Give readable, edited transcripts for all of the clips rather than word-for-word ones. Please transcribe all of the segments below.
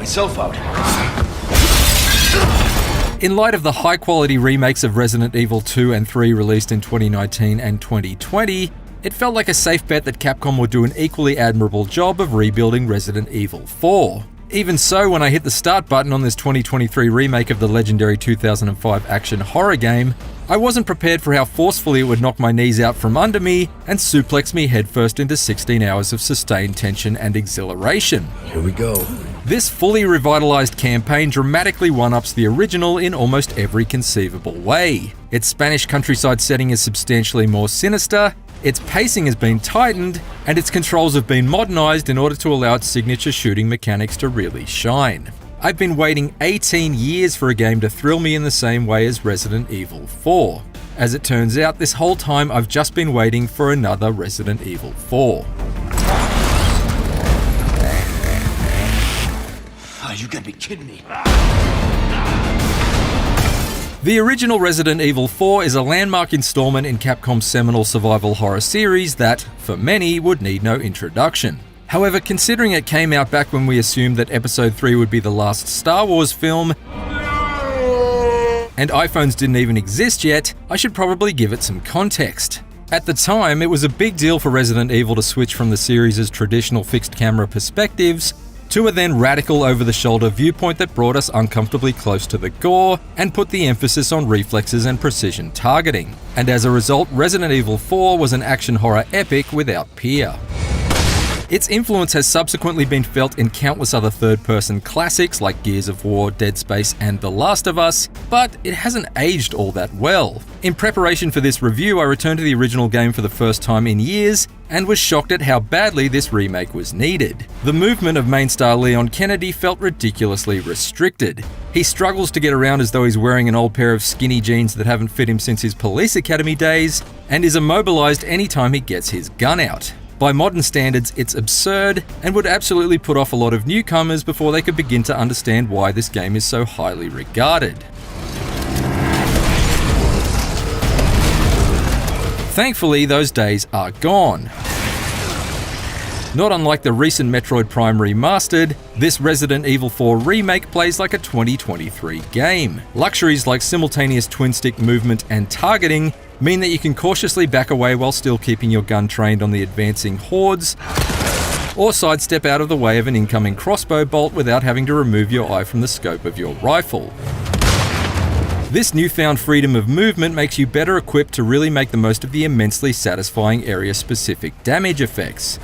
myself out. In light of the high-quality remakes of Resident Evil 2 and 3 released in 2019 and 2020, it felt like a safe bet that Capcom would do an equally admirable job of rebuilding Resident Evil 4. Even so, when I hit the start button on this 2023 remake of the legendary 2005 action horror game, I wasn't prepared for how forcefully it would knock my knees out from under me and suplex me headfirst into 16 hours of sustained tension and exhilaration. Here we go. This fully revitalized campaign dramatically one-ups the original in almost every conceivable way. Its Spanish countryside setting is substantially more sinister, its pacing has been tightened, and its controls have been modernized in order to allow its signature shooting mechanics to really shine. I've been waiting 18 years for a game to thrill me in the same way as Resident Evil 4. As it turns out, this whole time I've just been waiting for another Resident Evil 4. Oh, you gotta be kidding me. The original Resident Evil 4 is a landmark installment in Capcom's seminal survival horror series that, for many, would need no introduction. However, considering it came out back when we assumed that Episode 3 would be the last Star Wars film, and iPhones didn't even exist yet, I should probably give it some context. At the time, it was a big deal for Resident Evil to switch from the series' traditional fixed camera perspectives to a then radical over-the-shoulder viewpoint that brought us uncomfortably close to the gore and put the emphasis on reflexes and precision targeting. And as a result, Resident Evil 4 was an action horror epic without peer. Its influence has subsequently been felt in countless other third-person classics like Gears of War, Dead Space, and The Last of Us, but it hasn't aged all that well. In preparation for this review, I returned to the original game for the first time in years, and was shocked at how badly this remake was needed. The movement of main star Leon Kennedy felt ridiculously restricted. He struggles to get around as though he's wearing an old pair of skinny jeans that haven't fit him since his police academy days, and is immobilized anytime he gets his gun out. By modern standards, it's absurd and would absolutely put off a lot of newcomers before they could begin to understand why this game is so highly regarded. Thankfully, those days are gone. Not unlike the recent Metroid Prime Remastered, this Resident Evil 4 remake plays like a 2023 game. Luxuries like simultaneous twin-stick movement and targeting mean that you can cautiously back away while still keeping your gun trained on the advancing hordes, or sidestep out of the way of an incoming crossbow bolt without having to remove your eye from the scope of your rifle. This newfound freedom of movement makes you better equipped to really make the most of the immensely satisfying area-specific damage effects.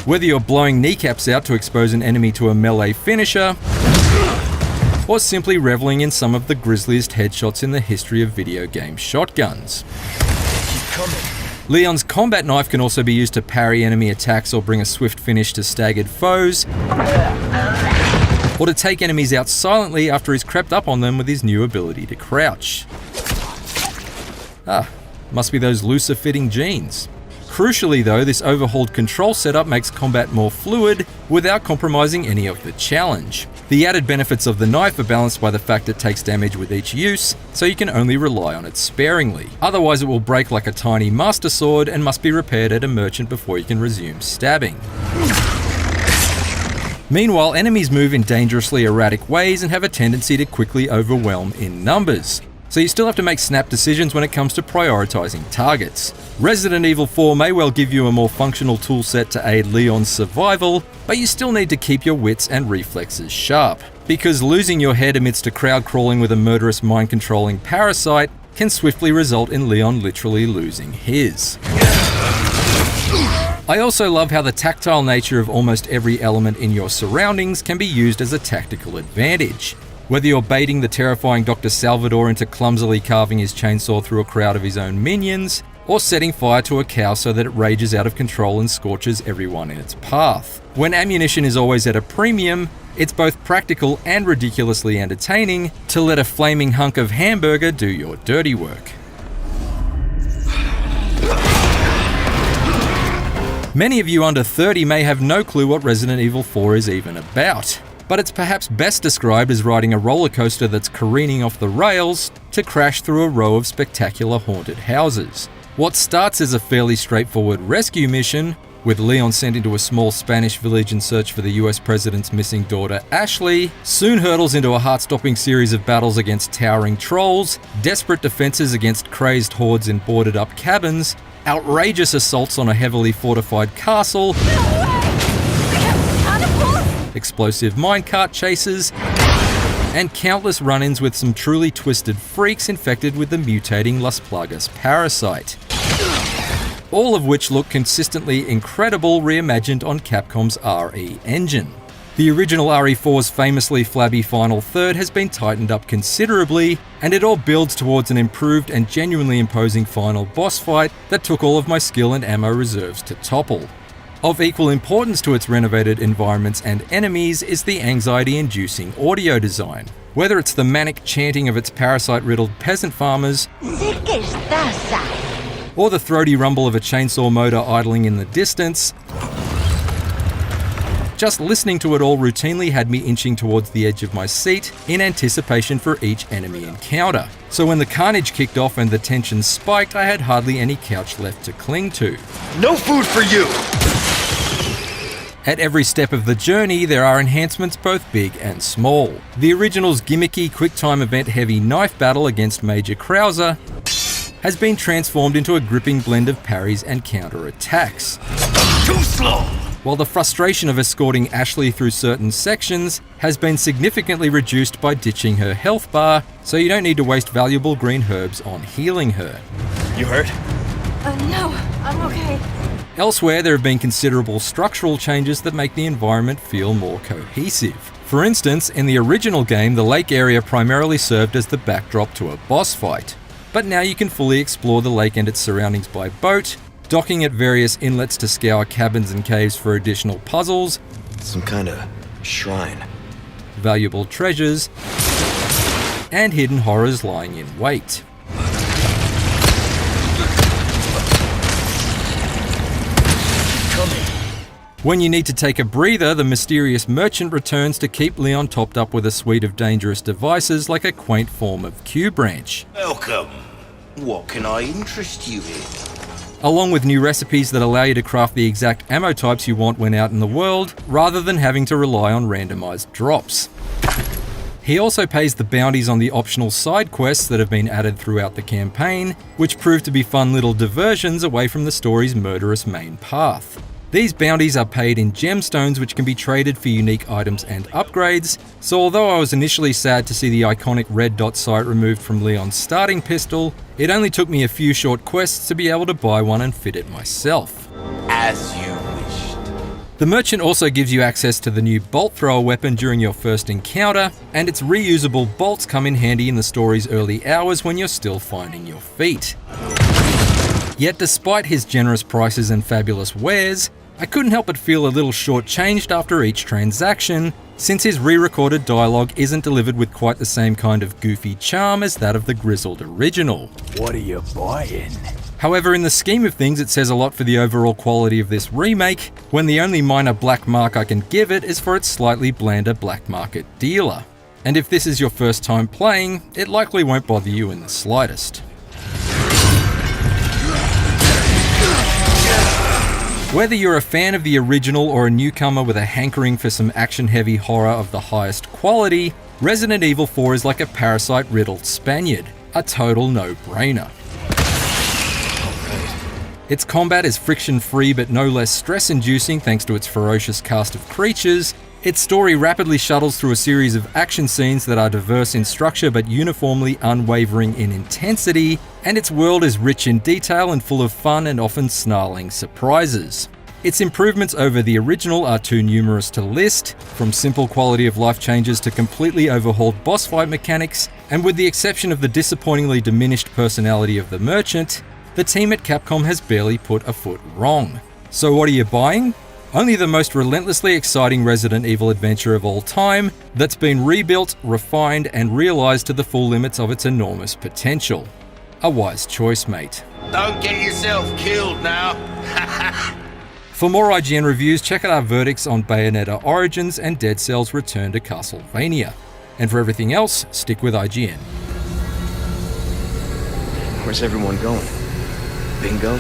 Whether you're blowing kneecaps out to expose an enemy to a melee finisher, or simply reveling in some of the grisliest headshots in the history of video game shotguns. Keep coming. Leon's combat knife can also be used to parry enemy attacks or bring a swift finish to staggered foes, or to take enemies out silently after he's crept up on them with his new ability to crouch. Must be those looser fitting jeans. Crucially though, this overhauled control setup makes combat more fluid without compromising any of the challenge. The added benefits of the knife are balanced by the fact it takes damage with each use, so you can only rely on it sparingly. Otherwise it will break like a tiny master sword and must be repaired at a merchant before you can resume stabbing. Meanwhile, enemies move in dangerously erratic ways and have a tendency to quickly overwhelm in numbers, so you still have to make snap decisions when it comes to prioritizing targets. Resident Evil 4 may well give you a more functional toolset to aid Leon's survival, but you still need to keep your wits and reflexes sharp, because losing your head amidst a crowd crawling with a murderous mind-controlling parasite can swiftly result in Leon literally losing his. I also love how the tactile nature of almost every element in your surroundings can be used as a tactical advantage. Whether you're baiting the terrifying Dr. Salvador into clumsily carving his chainsaw through a crowd of his own minions, or setting fire to a cow so that it rages out of control and scorches everyone in its path. When ammunition is always at a premium, it's both practical and ridiculously entertaining to let a flaming hunk of hamburger do your dirty work. Many of you under 30 may have no clue what Resident Evil 4 is even about, but it's perhaps best described as riding a roller coaster that's careening off the rails to crash through a row of spectacular haunted houses. What starts as a fairly straightforward rescue mission with Leon sent into a small Spanish village in search for the US president's missing daughter Ashley, soon hurtles into a heart-stopping series of battles against towering trolls, desperate defenses against crazed hordes in boarded-up cabins, outrageous assaults on a heavily fortified castle, explosive minecart chases, and countless run-ins with some truly twisted freaks infected with the mutating Las Plagas parasite. All of which look consistently incredible reimagined on Capcom's RE engine. The original RE4's famously flabby final third has been tightened up considerably, and it all builds towards an improved and genuinely imposing final boss fight that took all of my skill and ammo reserves to topple. Of equal importance to its renovated environments and enemies is the anxiety-inducing audio design. Whether it's the manic chanting of its parasite-riddled peasant farmers, or the throaty rumble of a chainsaw motor idling in the distance, just listening to it all routinely had me inching towards the edge of my seat in anticipation for each enemy encounter. So when the carnage kicked off and the tension spiked, I had hardly any couch left to cling to. No food for you! At every step of the journey, there are enhancements both big and small. The original's gimmicky, quick-time event-heavy knife battle against Major Krauser has been transformed into a gripping blend of parries and counter-attacks. Too slow! While the frustration of escorting Ashley through certain sections has been significantly reduced by ditching her health bar, so you don't need to waste valuable green herbs on healing her. You hurt? No, I'm okay. Elsewhere, there have been considerable structural changes that make the environment feel more cohesive. For instance, in the original game, the lake area primarily served as the backdrop to a boss fight. But now you can fully explore the lake and its surroundings by boat, docking at various inlets to scour cabins and caves for additional puzzles, Some kind of shrine. valuable treasures, and hidden horrors lying in wait. When you need to take a breather, the mysterious merchant returns to keep Leon topped up with a suite of dangerous devices like a quaint form of Q-branch. Welcome. What can I interest you in? Along with new recipes that allow you to craft the exact ammo types you want when out in the world, rather than having to rely on randomized drops. He also pays the bounties on the optional side quests that have been added throughout the campaign, which prove to be fun little diversions away from the story's murderous main path. These bounties are paid in gemstones which can be traded for unique items and upgrades, so although I was initially sad to see the iconic red dot sight removed from Leon's starting pistol, it only took me a few short quests to be able to buy one and fit it myself. As you wished. The merchant also gives you access to the new bolt thrower weapon during your first encounter, and its reusable bolts come in handy in the story's early hours when you're still finding your feet. Yet despite his generous prices and fabulous wares, I couldn't help but feel a little shortchanged after each transaction, since his re-recorded dialogue isn't delivered with quite the same kind of goofy charm as that of the grizzled original. What are you buying? However, in the scheme of things, it says a lot for the overall quality of this remake, when the only minor black mark I can give it is for its slightly blander black market dealer. And if this is your first time playing, it likely won't bother you in the slightest. Whether you're a fan of the original or a newcomer with a hankering for some action-heavy horror of the highest quality, Resident Evil 4 is like a parasite-riddled Spaniard, a total no-brainer. Its combat is friction-free but no less stress-inducing thanks to its ferocious cast of creatures. Its story rapidly shuttles through a series of action scenes that are diverse in structure but uniformly unwavering in intensity, and its world is rich in detail and full of fun and often snarling surprises. Its improvements over the original are too numerous to list, from simple quality of life changes to completely overhauled boss fight mechanics, and with the exception of the disappointingly diminished personality of the merchant, the team at Capcom has barely put a foot wrong. So what are you buying? Only the most relentlessly exciting Resident Evil adventure of all time that's been rebuilt, refined, and realized to the full limits of its enormous potential. A wise choice, mate. Don't get yourself killed now. For more IGN reviews, check out our verdicts on Bayonetta Origins and Dead Cell's Return to Castlevania. And for everything else, stick with IGN. Where's everyone going? Bingo?